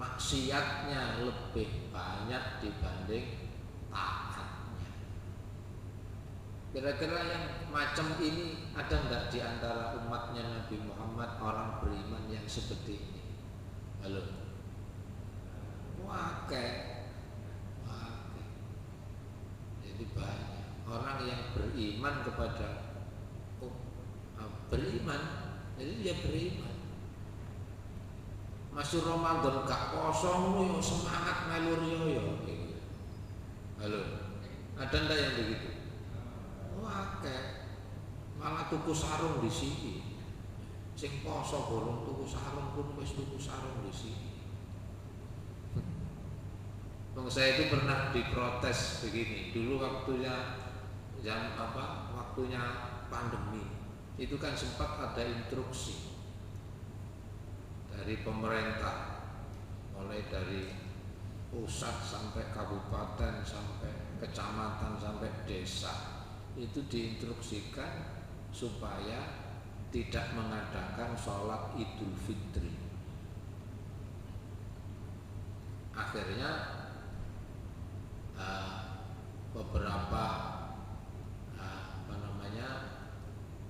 maksiatnya lebih banyak dibanding taatnya. Kira-kira yang macam ini ada enggak di antara umatnya Nabi Muhammad orang beriman yang seperti ini? Halo? Wakai. Jadi banyak orang yang beriman kepada beriman, jadi dia beriman. Masuk Ramadan gak kosong yo semangat melu riyo gitu. Halo. Ada ndak yang begitu? Wakai. Malah tuku sarung di sini. Sing poso bolong tuku sarung pun wis tuku sarung di sini. Saya itu pernah diprotes begini. Dulu waktunya waktunya pandemi. Itu kan sempat ada instruksi dari pemerintah, mulai dari pusat sampai kabupaten sampai kecamatan sampai desa, itu diinstruksikan supaya tidak mengadakan sholat Idul Fitri. Akhirnya beberapa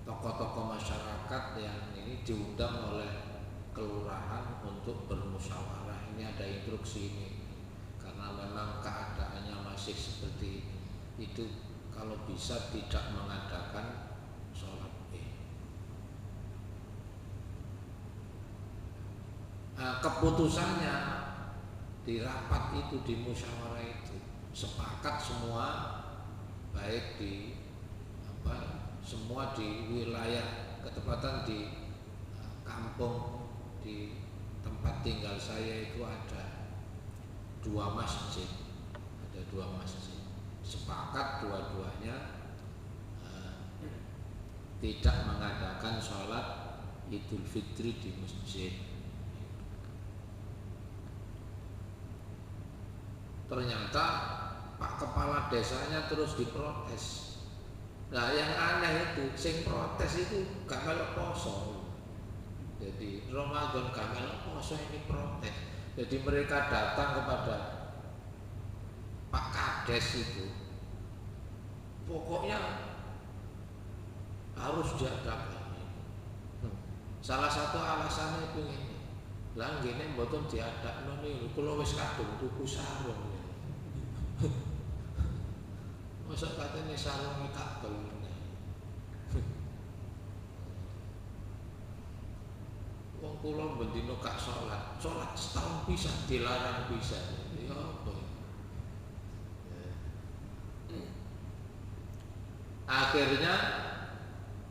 tokoh-tokoh masyarakat yang ini diundang oleh kelurahan untuk bermusyawarah. Ini ada instruksi ini karena memang keadaannya masih seperti itu, kalau bisa tidak mengadakan sholat Id. Keputusannya di rapat itu, di musyawarah itu sepakat semua, baik di semua di wilayah ketepatan di kampung di tempat tinggal saya itu ada 2 masjid, sepakat dua-duanya tidak mengadakan sholat Idul Fitri di masjid. Ternyata Pak Kepala Desanya terus diprotes. Nah yang aneh itu, sing protes itu gak melok poso. Jadi Ramadan gak melok poso, ini protes. Jadi mereka datang kepada Pak Kades itu, pokoknya harus diadakan. Salah satu alasannya itu ini, lah gini mboten diadakno niku, kula wis kadung tuku sarung. Masa katanya sarungnya tak beli. Wong kula bendino gak sholat setahun bisa dilarang bisa. Ya apa? Akhirnya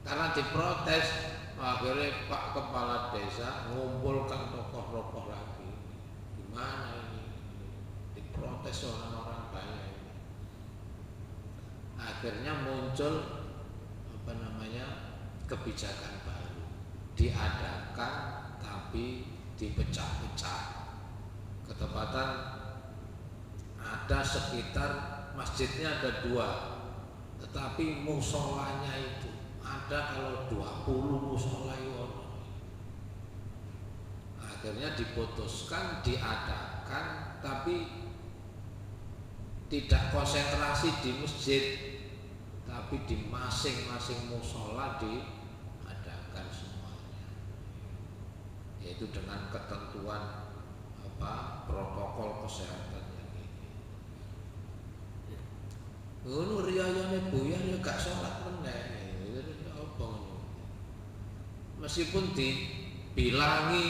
karena diprotes, akhirnya Pak Kepala Desa mengumpulkan tokoh-tokoh lagi. Gimana ini? Diprotes orang-orang banyak. Akhirnya muncul kebijakan baru, diadakan tapi dipecah-pecah. Ketepatan ada sekitar masjidnya ada 2, tetapi musolanya itu ada kalau 20 musola itu. Akhirnya diputuskan diadakan tapi tidak konsentrasi di masjid, tapi di masing-masing musola diadakan semuanya, yaitu dengan ketentuan protokol kesehatan yang ini. Ngono riyayane buyar ya gak sholat meneh. Meskipun dibilangi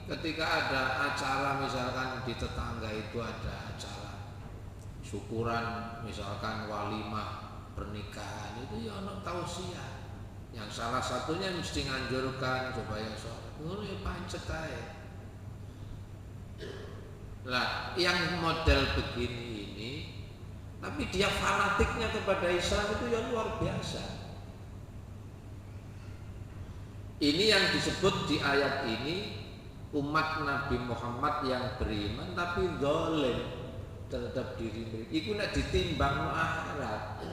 ketika ada acara, misalkan di tetangga itu ada acara syukuran, misalkan walimah pernikahan, itu ya ono tausiah. Yang salah satunya mesti nganjurkan supaya sholat. Ngono ya pancet ae. Lah, yang model begini ini, tapi dia fanatiknya kepada Islam itu yang luar biasa. Ini yang disebut di ayat ini umat Nabi Muhammad yang beriman tapi zalim terhadap diri mereka. Iku nek ditimbang akhirat,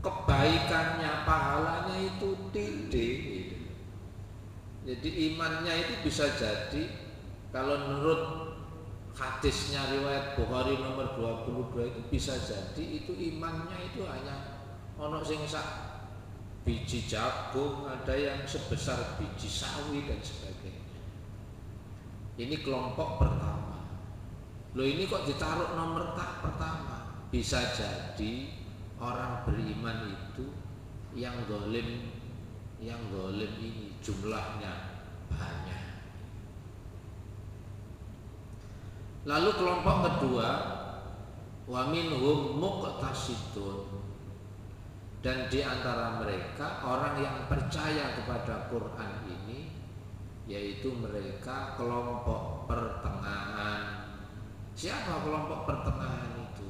kebaikannya, pahalanya itu titik. Jadi imannya itu bisa jadi kalau menurut hadisnya riwayat Bukhari nomor 22 itu bisa jadi itu imannya itu hanya ono sing sak biji jagung, ada yang sebesar biji sawi dan sebagainya. Ini kelompok pertama. Loh ini kok ditaruh nomor tak pertama? Bisa jadi orang beriman itu yang zalim ini jumlahnya banyak. Lalu kelompok kedua, wa minhum muqtasidun, dan di antara mereka orang yang percaya kepada Quran ini, yaitu mereka kelompok pertengahan. Siapa kelompok pertengahan itu?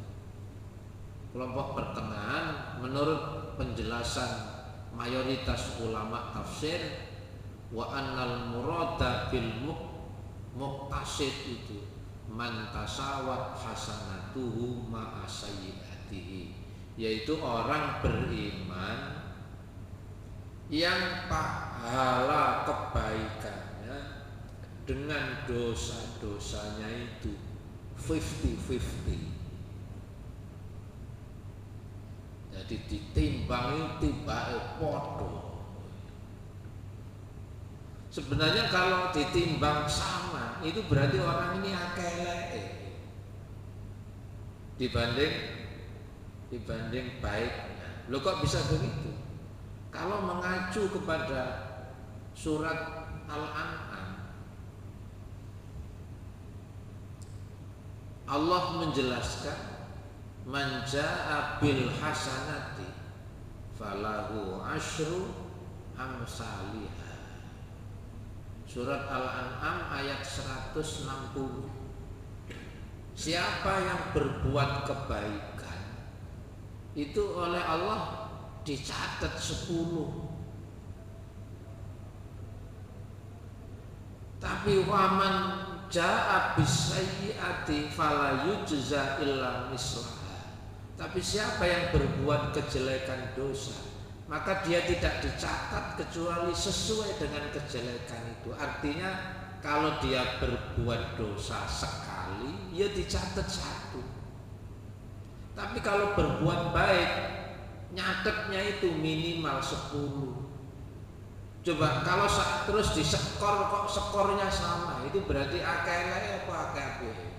Kelompok pertengahan menurut penjelasan mayoritas ulama tafsir, wa annal murada bil muqtasid itu man tasawat hasanatuhu ma'a sayyi'atihi, yaitu orang beriman yang pahala kebaikannya dengan dosa-dosanya itu 50-50. Jadi ditimbang podo. Sebenarnya kalau ditimbang sama, itu berarti orang ini akeh dibanding baiknya. Loh kok bisa begitu? Kalau mengacu kepada surat Al-An'am, Allah menjelaskan man jaa'a bil hasanati falahu asyru amsalihha. Surat Al-An'am ayat 160. Siapa yang berbuat kebaikan itu oleh Allah dicatat 10. Tapi waman jaa'a bisayyi'ati fala yujza illa mislaha. Tapi siapa yang berbuat kejelekan dosa, maka dia tidak dicatat kecuali sesuai dengan kejelekan itu. Artinya kalau dia berbuat dosa sekali, ya dicatat 1. Tapi kalau berbuat baik, nyatetnya itu minimal 10. Coba kalau terus disekor kok skornya sama, itu berarti akeh apa akeh.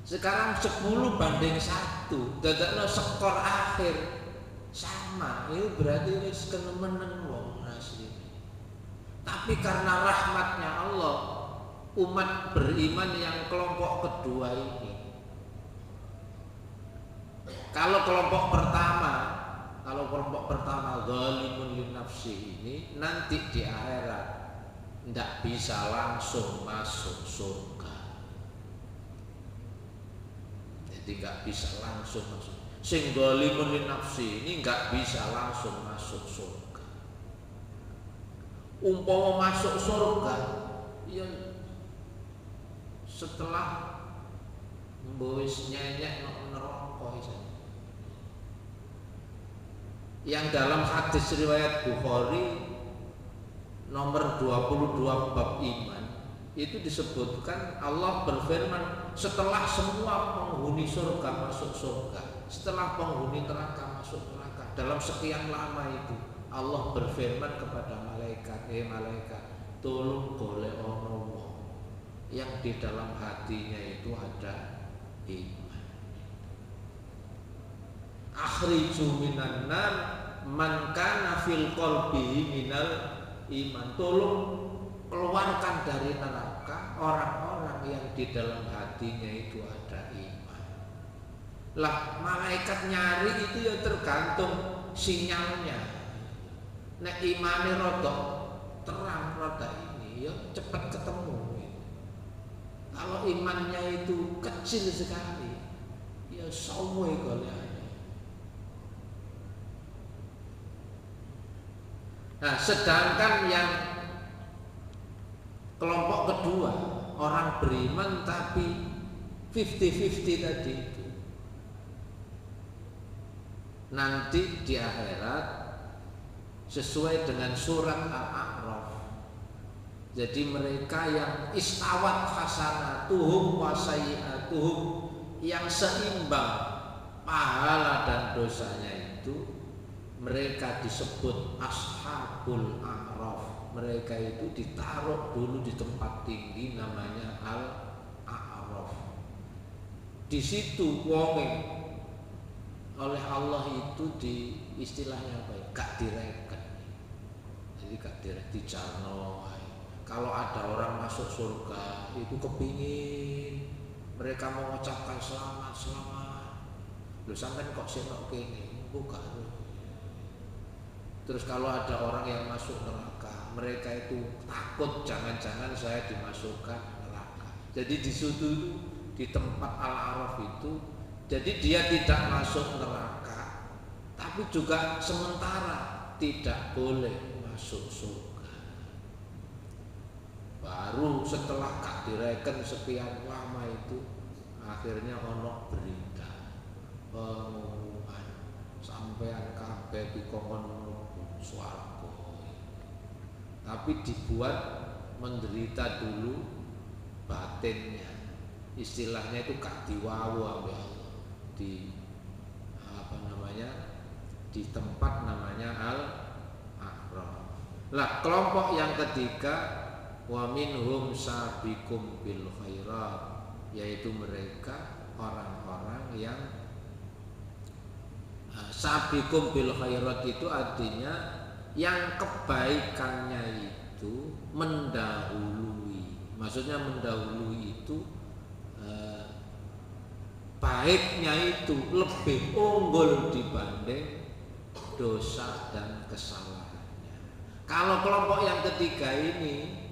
Sekarang 10 banding 1, dadakno skor akhir sama, itu berarti wis kenemenen wong asli. Tapi karena rahmatnya Allah, umat beriman yang kelompok kedua ini, kalau kelompok pertama zalimun li nafsi ini, nanti di akhirat tidak bisa langsung masuk surga. Tidak bisa langsung masuk. Sing zalimun li nafsi ini nggak bisa langsung masuk surga. Umpama masuk surga, ya setelah mbowis nyenyek neraka iso. Yang dalam hadis riwayat Bukhari nomor 22 bab iman itu disebutkan Allah berfirman, setelah semua penghuni surga masuk surga, setelah penghuni neraka masuk neraka, dalam sekian lama itu Allah berfirman kepada malaikat, malaikat, tolong golek ono wong yang di dalam hatinya itu ada iman. Akhriju minan nar man kana fil qalbihi minal iman. Tolong keluarkan dari neraka orang-orang yang di dalam hatinya itu ada iman. Lah malaikat nyari itu ya tergantung sinyalnya. Nek imane rada terang rada ini ya cepat ketemu. Kalau imannya itu kecil sekali, ya sawe golek. Nah, sedangkan yang kelompok kedua, orang beriman tapi 50-50 tadi itu, nanti di akhirat sesuai dengan surat Al-A'raf. Jadi mereka yang istawat hasanatuhum wa sayyi'atuhum, yang seimbang pahala dan dosanya itu, mereka disebut ashabul a'raf. Mereka itu ditaruh dulu di tempat tinggi namanya Al-A'raf. Di situ wonge oleh Allah itu di istilahnya apa ya? Gak direken. Jadi gak direken, dijarno. Kalau ada orang masuk surga itu kepingin mereka mengucapkan selamat. Lu sampai kok senok kene, bukan. Terus kalau ada orang yang masuk neraka, mereka itu takut jangan-jangan saya dimasukkan neraka. Jadi di situ di tempat Al-A'raf itu, jadi dia tidak masuk neraka, tapi juga sementara tidak boleh masuk surga. Baru setelah gak direken sekian lama itu, akhirnya ono berita pengumuman sampean kabeh dikongkon mlebu swarga. Tapi dibuat menderita dulu batinnya. Istilahnya itu gak diwawu ambek Allah. Di di tempat namanya Al-A'raf. Lah kelompok yang ketiga, wa minhum sabiqum bil khairat, yaitu mereka orang-orang yang sabiqum bil khairat itu artinya yang kebaikannya itu mendahului. Maksudnya mendahului itu baiknya itu lebih unggul dibanding dosa dan kesalahannya. Kalau kelompok yang ketiga ini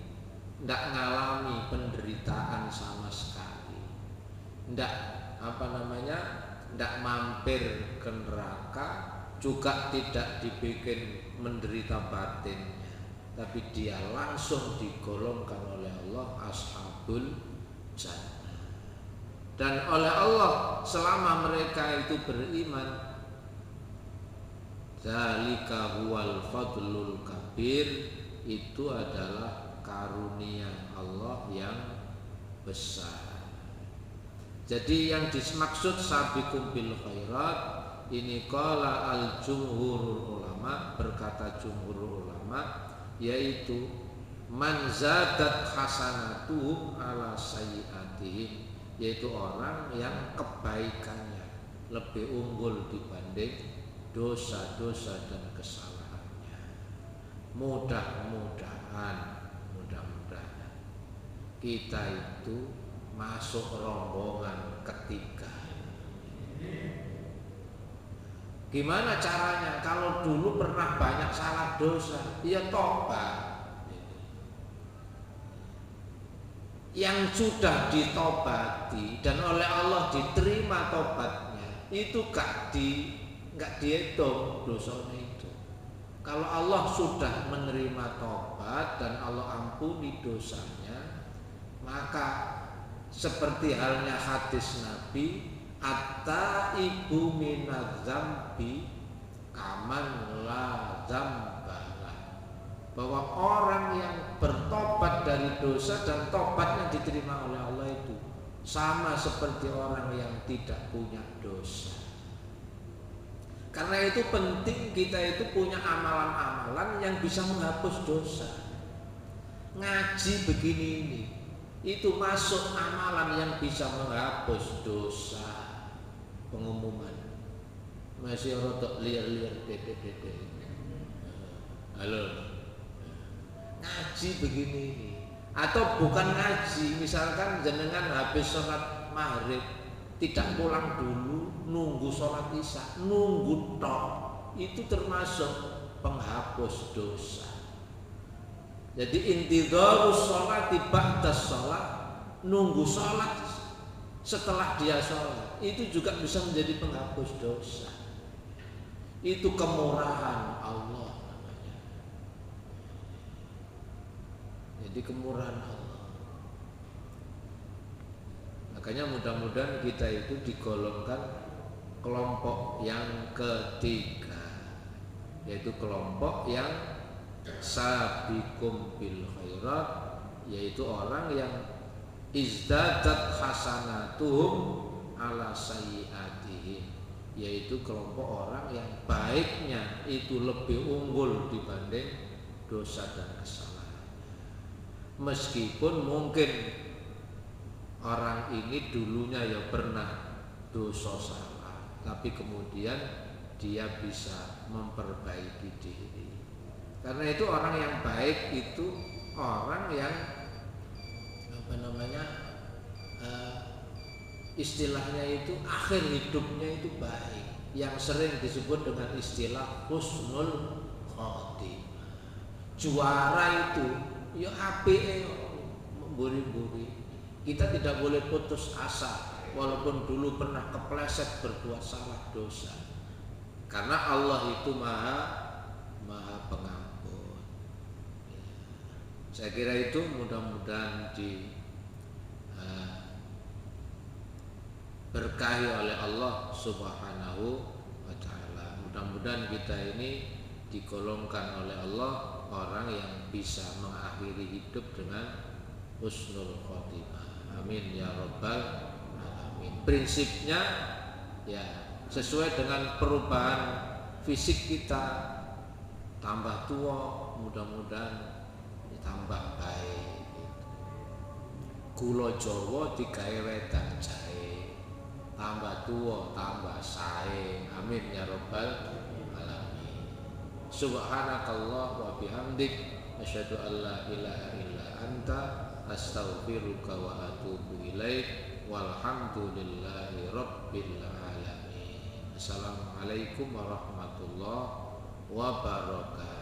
tidak ngalami penderitaan sama sekali, tidak tidak mampir ke neraka, juga tidak dibikin menderita batinnya, tapi dia langsung digolongkan oleh Allah ashabul jannah. Dan oleh Allah selama mereka itu beriman, zalika huwal fadlul kabir, itu adalah karunia Allah yang besar. Jadi yang dimaksud sabiqum bil khairat ini qala al jumhurul ulama, berkata jumhurul ulama, yaitu man zadat hasanatuhum ala sayyiatihim, yaitu orang yang kebaikannya lebih unggul dibanding dosa-dosa dan kesalahannya. Mudah-mudahan kita itu masuk rombongan ketiga. Gimana caranya? Kalau dulu pernah banyak salah dosa, ya tobat. Yang sudah ditobati dan oleh Allah diterima tobatnya, itu gak dihitung dosanya itu. Kalau Allah sudah menerima tobat dan Allah ampuni dosanya, maka seperti halnya hadis Nabi, at-taibu minadz-dzambi kaman la dzambalah, bahwa orang yang bertobat dari dosa dan tobatnya diterima oleh Allah itu sama seperti orang yang tidak punya dosa. Karena itu penting kita itu punya amalan-amalan yang bisa menghapus dosa. Ngaji begini ini, itu masuk amalan yang bisa menghapus dosa. Pengumuman masih rotok liar-liar dede. Halo, ngaji begini ini, atau bukan ngaji, misalkan jenengan habis sholat maghrib tidak pulang dulu, nunggu sholat isya, nunggu tok, itu termasuk penghapus dosa. Jadi intidharus sholat ba'da sholat, nunggu sholat setelah dia sholat, itu juga bisa menjadi penghapus dosa. Itu kemurahan Allah namanya. Jadi kemurahan Allah. Makanya mudah-mudahan kita itu digolongkan kelompok yang ketiga. yaitu kelompok yang sabiqum bil khairat, yaitu orang yang izdadat hasanatuhum ala sayyiatihim, yaitu kelompok orang yang baiknya itu lebih unggul dibanding dosa dan kesalahan. Meskipun mungkin orang ini dulunya ya pernah dosa salah, tapi kemudian dia bisa memperbaiki diri. Karena itu orang yang baik itu orang yang istilahnya itu akhir hidupnya itu baik, yang sering disebut dengan istilah husnul khotimah. Juara itu ya apike mburi-mburi. Kita tidak boleh putus asa walaupun dulu pernah kepleset berbuat salah dosa, karena Allah itu maha pengampun. Saya kira itu mudah-mudahan berkahi oleh Allah Subhanahu wa ta'ala. Mudah-mudahan kita ini digolongkan oleh Allah orang yang bisa mengakhiri hidup dengan husnul khotimah. Amin ya rabbal alamin. Prinsipnya ya sesuai dengan perubahan fisik kita, tambah tua mudah-mudahan tambah baik. Gula Jawa digawe wedang jahe, tambah tua tambah sae. Amin ya rabbal alamin. Subhanakallah wa bihamdik, asyhadu an la ilaha illa anta, astaghfiruka wa atubu ilaik. Walhamdulillahi rabbil alamin. Assalamualaikum warahmatullahi wabarakatuh.